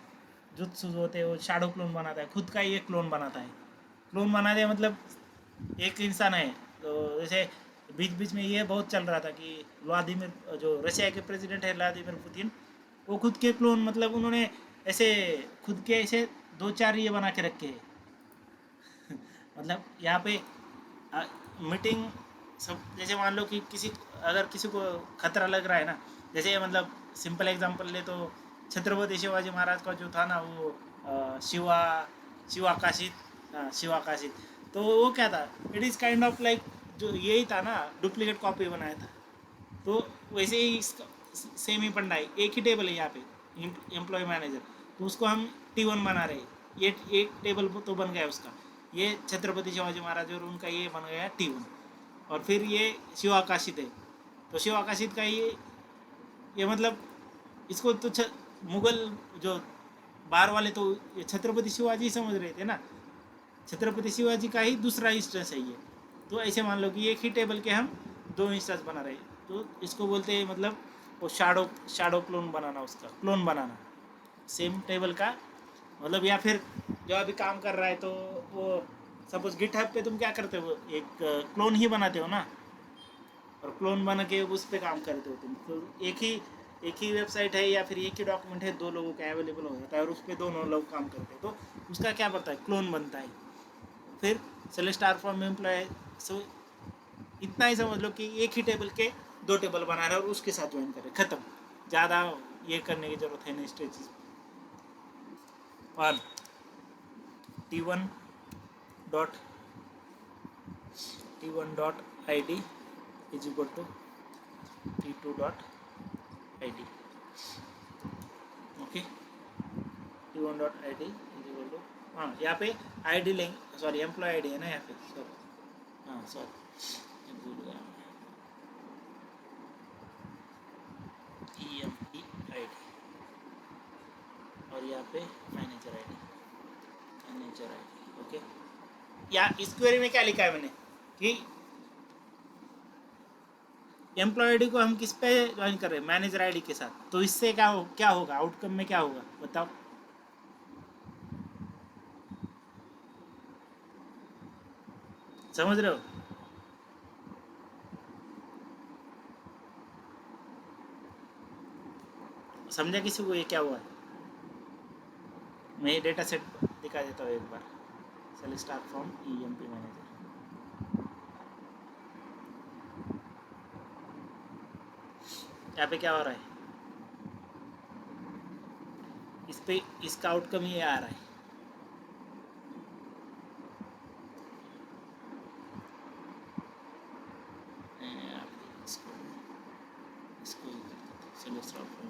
जुत्सु जो होते हैं वो शैडो क्लोन बनाता है, खुद का ही एक क्लोन बनाता है। क्लोन बनाते हैं मतलब एक इंसान है, तो जैसे बीच बीच में ये बहुत चल रहा था कि व्लादिमीर, जो रशिया के प्रेसिडेंट है व्लादिमीर पुतिन, वो खुद के क्लोन, मतलब उन्होंने ऐसे खुद के ऐसे दो चार ये बना के रखे हैं। मतलब यहाँ पे मीटिंग सब, जैसे मान लो कि अगर किसी को खतरा लग रहा है ना, जैसे मतलब सिंपल एग्जांपल ले तो छत्रपति शिवाजी महाराज का जो था ना वो शिवाकाशित, तो वो क्या था, it is kind of like जो यही था ना, डुप्लीकेट कॉपी बनाया था। तो वैसे ही इसका सेम ही पंडा है, एक ही टेबल है यहाँ पे एम्प्लॉय मैनेजर, तो उसको हम T1 बना रहे हैं। ये एक टेबल तो बन गया उसका, ये छत्रपति शिवाजी महाराज और उनका ये बन गया T1, और फिर ये शिवाकाशित है, तो शिवाकाशित का ये मतलब इसको तो मुगल जो बाहर वाले तो ये छत्रपति शिवाजी समझ रहे थे ना, छत्रपति शिवाजी का ही दूसरा इंस्टेंस है ये। तो ऐसे मान लो कि एक ही टेबल के हम दो इंस्टेंस बना रहे हैं, तो इसको बोलते हैं मतलब वो शैडो क्लोन बनाना, उसका क्लोन बनाना सेम टेबल का। मतलब या फिर जो अभी काम कर रहा है तो वो सपोज गिटहब पे तुम क्या करते हो, एक क्लोन ही बनाते हो ना, और क्लोन बना के उस पर काम करते हो तुम, तो एक ही वेबसाइट है या फिर एक ही डॉक्यूमेंट है, दो लोगों का अवेलेबल हो जाता है और उस पर दोनों लोग काम करते हैं, तो उसका क्या बनता है, क्लोन बनता है। फिर सेलेक्ट स्टार फ्रॉम एम्प्लॉय, सो इतना ही समझ लो कि एक ही टेबल के दो टेबल बना रहे और उसके साथ ज्वाइन करें, ख़त्म। ज़्यादा ये करने की ज़रूरत है नहीं स्टेजेस। और T1 dot ID is equal to T2 dot ID। Okay, T1 dot ID is equal to, हाँ यहाँ पे ID लेंगे, सॉरी एम्प्लॉय ID है ना यहाँ पे, सॉरी, हाँ सॉरी भूल गया, EMP ID, और यहाँ पे मैनेजर ID। ओके, या इस क्वेरी में क्या लिखा है मैंने कि एम्प्लॉय आईडी को हम किस पे ज्वाइन कर रहे हैं, मैनेजर आईडी के साथ, तो इससे क्या होगा, आउटकम में क्या होगा बताओ। समझ रहे हो, समझा किसी को ये क्या हुआ है। मैं ये डेटा सेट दिखा देता हूँ एक बार, select star from EMP manager. यहाँ पे क्या हो रहा है, इस पे इसका आउटकम ये आ रहा है। इसको इसको सेलेक्ट स्टार फ्रॉम,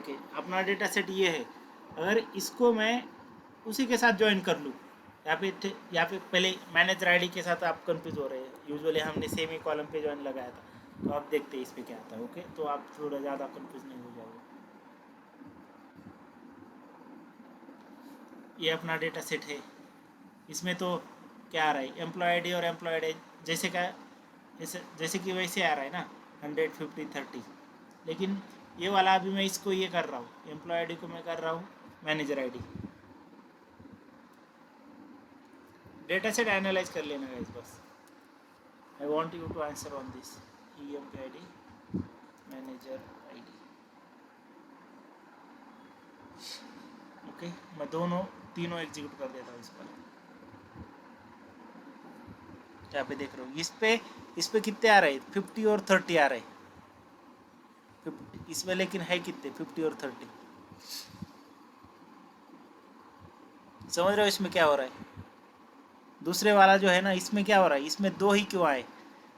ओके, अपना डेटा सेट ये है। अगर इसको मैं उसी के साथ ज्वाइन कर लूँ, यहाँ पे पहले मैनेजर आईडी के साथ आप कंफ्यूज हो रहे हैं। यूजुअली हमने सेमी कॉलम पे ज्वाइन लगाया था, तो आप देखते हैं इस पर क्या आता है। ओके, तो आप थोड़ा ज़्यादा कंफ्यूज नहीं हो जाओगे। ये अपना डेटा सेट है। इसमें तो क्या आ रहा है, एम्प्लॉय आईडी और एम्प्लॉय आईडी जैसे कि वैसे आ रहा है ना, 100, 50, 30। लेकिन ये वाला अभी मैं इसको ये कर रहा हूँ, एम्प्लॉय आईडी को मैं कर रहा हूँ manager ID. Data set analyse कर लेना गाइस बस। I want you to answer on this. Employ ID, manager ID. Okay, मैं तीनों एग्जीक्यूट कर देता हूँ इस पर। यहाँ पे देख रहे हो, इस पे कितने आ रहे हैं, 50 और 30 आ रहे हैं। 50 इसमें, लेकिन है कितने, 50 और 30। समझ रहे हो इसमें क्या हो रहा है? दूसरे वाला जो है ना, इसमें क्या हो रहा है, इसमें 2 ही क्यों आए?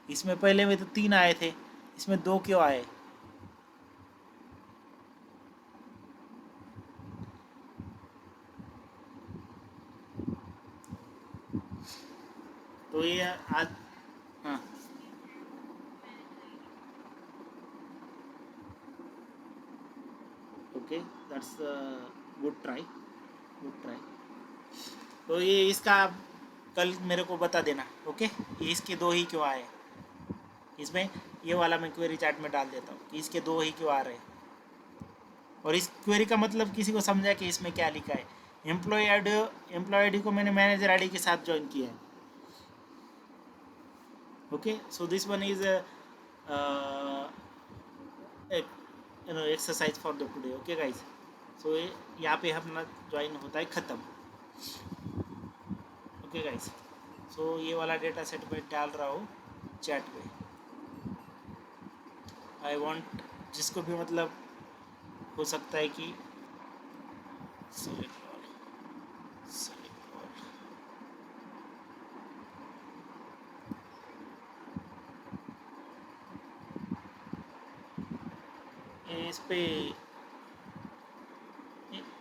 इसमें पहले में तो 3 आए थे, इसमें 2 क्यों आए? तो ये आज, हाँ, okay, that's good try, good try. तो ये इसका कल मेरे को बता देना। ओके, ये इसके 2 ही क्यों आए? इसमें ये वाला मैं क्वेरी चैट में डाल देता हूँ कि इसके 2 ही क्यों आ रहे हैं। और इस क्वेरी का मतलब किसी को समझा कि इसमें क्या लिखा है? एम्प्लॉय आईडी को मैंने मैनेजर आईडी के साथ ज्वाइन किया है। Okay, so this one is exercise for the today. Okay guys, so यहाँ पे अपना ज्वाइन होता है ख़त्म। ओके गाइज, सो ये वाला डेटा सेट में डाल रहा हूँ चैट पे। आई वांट, जिसको भी मतलब हो सकता है कि सेलेक्ट ऑल, सेलेक्ट ऑल। इस पे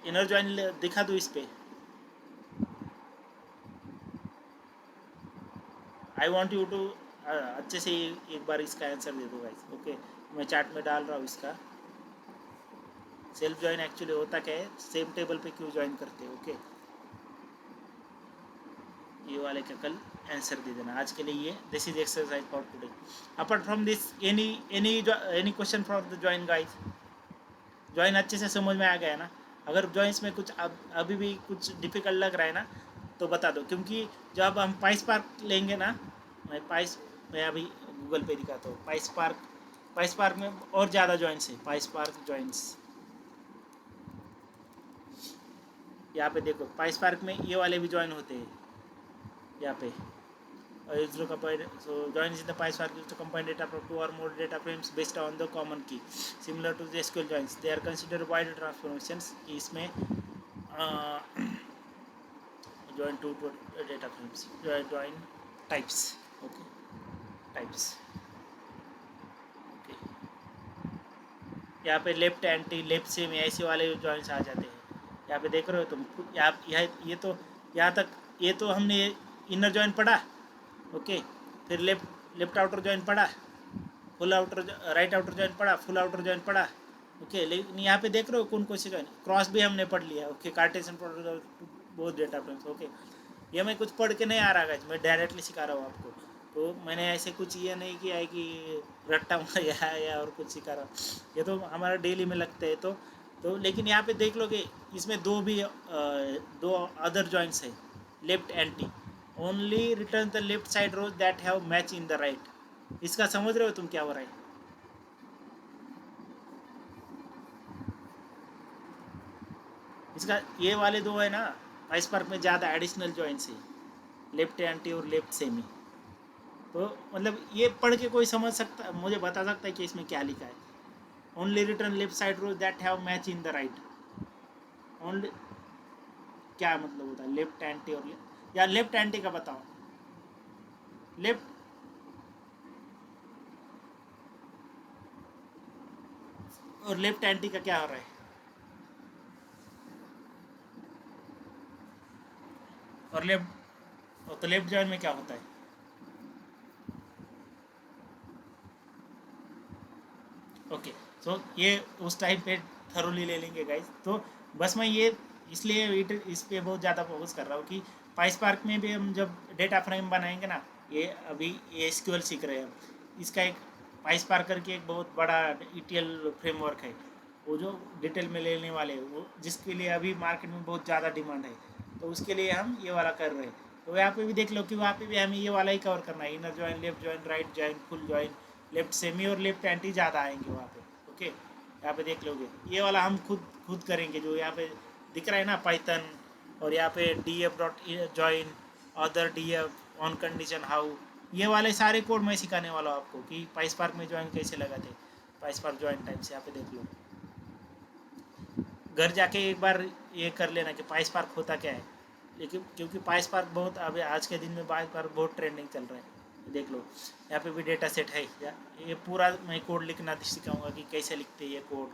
इनर ज्वाइन दिखा दूँ इस पे। आई वॉन्ट यू टू अच्छे से एक बार इसका आंसर दे दो गाइस। ओके, मैं चैट में डाल रहा हूँ इसका। सेल्फ ज्वाइन एक्चुअली होता क्या है, सेम टेबल पे क्यों ज्वाइन करते हैं? ओके, ये वाले का कल आंसर दे देना। आज के लिए ये this is exercise for today. Apart from this any question for the join guys? Join अच्छे से समझ में आ गया ना? अगर ज्वाइंस में कुछ अभी भी कुछ डिफिकल्ट लग रहा है ना, तो बता दो। क्योंकि जब हम पाइस पार्क लेंगे ना, मैं अभी गूगल पे दिखाता हूँ। पाइस पार्क में और ज़्यादा जॉइंट्स है। पाइस पार्क जॉइंट्स, यहाँ पे देखो, पाइस पार्क में ये वाले भी ज्वाइन होते हैं यहाँ पे। So joins in the PySpark used to combine data from 2 or more data frames based on the common key, similar to the SQL joins. They are considered wide transformations. इसमें join two data frames, join types. Okay, types. Okay, यहाँ पे left anti, left same, ऐसे वाले joints आ जाते हैं। यहाँ पे देख रहे हो तुम, यहाँ ये तो यहाँ तक, ये तो हमने इनर जॉइन पढ़ा। ओके, फिर लेफ्ट आउटर जॉइन पढ़ा, full outer, right outer join पढ़ा, फुल आउटर जॉइन पढ़ा। ओके, लेकिन यहाँ पे देख रहे हो कौन कौन सी जॉइन, क्रॉस भी हमने पढ़ लिया। ओके, कार्टेशियन प्रोडक्ट, बहुत डेटा फ्रेम्स। ओके, ये मैं कुछ पढ़ के नहीं आ रहा गाइस, मैं डायरेक्टली सिखा रहा हूँ आपको। तो मैंने ऐसे कुछ ये नहीं किया है कि रट्टा मारा है या और कुछ सिखा रहा हूँ। ये तो हमारा डेली में लगता है। तो लेकिन यहाँ पे देख लोगे, इसमें दो अदर जॉइंट्स है, left anti. Only return the left side rows that have match in the right. इसका समझ रहे हो तुम क्या हो रहा है? इसका ये वाले दो है ना, आइस पार्क में ज़्यादा एडिशनल जॉइंट्स है, लेफ्ट एंटी और लेफ्ट सेमी। तो मतलब ये पढ़ के कोई समझ सकता, मुझे बता सकता है कि इसमें क्या लिखा है? Only return left side rows that have match in the right. Only क्या मतलब होता है लेफ्ट एंटी और या लेफ्ट एंटी का बताओ। लेफ्ट और लेफ्ट एंटी का क्या हो रहा है? और लेफ्ट, तो लेफ्ट जॉइन में क्या होता है? ओके, सो ये उस टाइम पे थरोली ले लेंगे गाइस। तो बस मैं ये इसलिए इस पे बहुत ज़्यादा फोकस कर रहा हूँ कि पाइस पार्क में भी हम जब डेटा फ्रेम बनाएंगे ना, ये अभी ये एसक्यूएल सीख रहे हैं हम। इसका एक पाइस पार्क करके एक बहुत बड़ा ईटीएल फ्रेमवर्क है, वो जो डिटेल में लेने वाले हैं, वो जिसके लिए अभी मार्केट में बहुत ज़्यादा डिमांड है, तो उसके लिए हम ये वाला कर रहे हैं। तो यहाँ पे भी देख लो कि वहाँ पे भी हमें ये वाला ही कवर करना है, inner join, left join, right join, full join, left semi और लेफ्ट एंटी ज़्यादा आएंगे वहाँ पे। ओके, यहाँ पे देख लोगे ये वाला हम खुद खुद करेंगे, जो यहाँ पे दिख रहा है ना पाइथन, और यहाँ पे D F dot join, other D F on condition how, ये वाले सारे कोड मैं सिखाने वाला हूँ आपको कि पाइस पार्क में ज्वाइन कैसे लगाते। पाइस पार्क ज्वाइन टाइम से यहाँ पे देख लो, घर जाके एक बार ये कर लेना कि पाइस पार्क होता क्या है। लेकिन क्योंकि पाइस पार्क बहुत अभी आज के दिन में पाइस पार्क बहुत ट्रेंडिंग चल रहा है, देख लो यहाँ पे भी डेटा सेट है। ये पूरा मैं कोड लिखना सिखाऊंगा कि कैसे लिखते हैं ये कोड,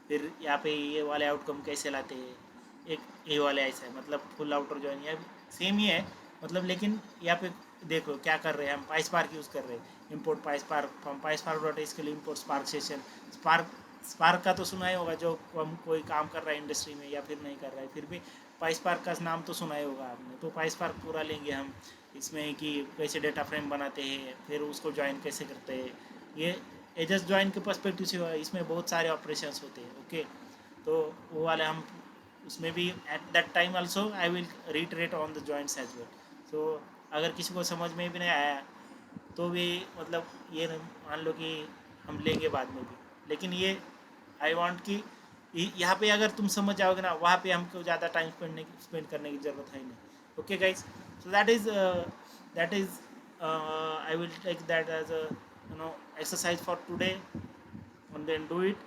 फिर यहाँ पे ये वाले आउटकम कैसे लाते हैं। एक ये वाले ऐसा है, मतलब फुल आउटर जॉइन या सेम ही है मतलब, लेकिन यहाँ पे देखो क्या कर रहे हैं हम, पाइस पार्क यूज़ कर रहे हैं, import price park from price park dot S के लिए import spark session. Spark spark का तो सुना ही होगा, जो हम कोई काम कर रहा है इंडस्ट्री में या फिर नहीं कर रहा है, फिर भी पाइस पार्क का नाम तो सुना ही होगा आपने। तो पाइस पार्क पूरा लेंगे हम इसमें कि कैसे डेटा फ्रेम बनाते हैं, फिर उसको ज्वाइन कैसे करते हैं। ये एजस ज्वाइन के पर्सपेक्टिव से इसमें बहुत सारे ऑपरेशंस होते हैं। ओके, तो वो वाले हम उसमें भी at that time also I will reiterate on the joints as well. So अगर किसी को समझ में भी नहीं आया तो भी मतलब ये मान लो कि हम लेंगे बाद में भी, लेकिन ये आई वांट कि यहाँ पे अगर तुम समझ जाओगे ना, वहाँ पे हमको ज़्यादा टाइम स्पेंड करने की ज़रूरत है नहीं। Okay guys, so that is I will take that as a exercise for today and then do it.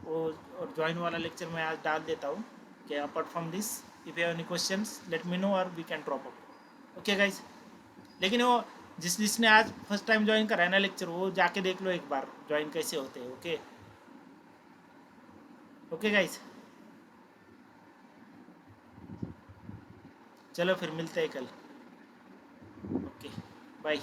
और ज्वाइन वाला लेक्चर मैं आज डाल देता हूँ कि apart from this if you have any questions let me know और we can drop up. Okay guys, लेकिन वो जिसने आज फर्स्ट टाइम ज्वाइन करा है ना लेक्चर, वो जाके देख लो एक बार ज्वाइन कैसे होते हैं। ओके, ओके गाइज, चलो फिर मिलते हैं कल। Okay, bye.